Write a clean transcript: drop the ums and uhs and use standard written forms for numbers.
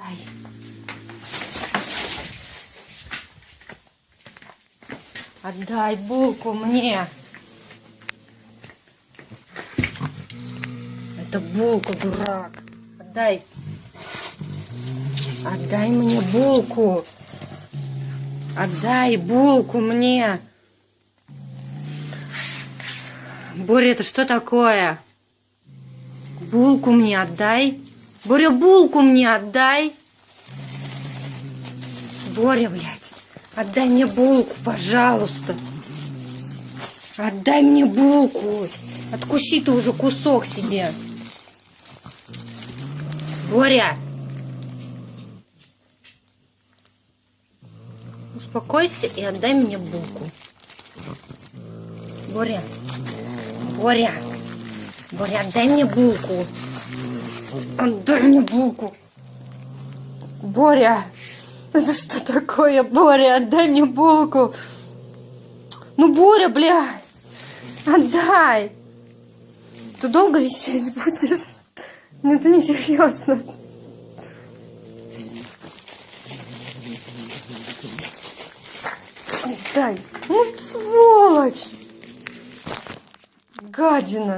Ай. Отдай булку мне. Это булка, дурак. Отдай. Отдай мне булку. Отдай булку мне. Боря, это что такое? Булку мне отдай. Боря, булку мне отдай. Боря, блядь, отдай мне булку, пожалуйста. Отдай мне булку. Откуси ты уже кусок себе. Боря. Успокойся и отдай мне булку. Боря. Боря. Боря, отдай мне булку. Отдай мне булку. Боря. Это что такое? Боря, отдай мне булку. Ну, Боря, бля. Отдай. Ты долго висеть будешь? Ну, это не серьезно. Отдай. Ну, сволочь. Гадина.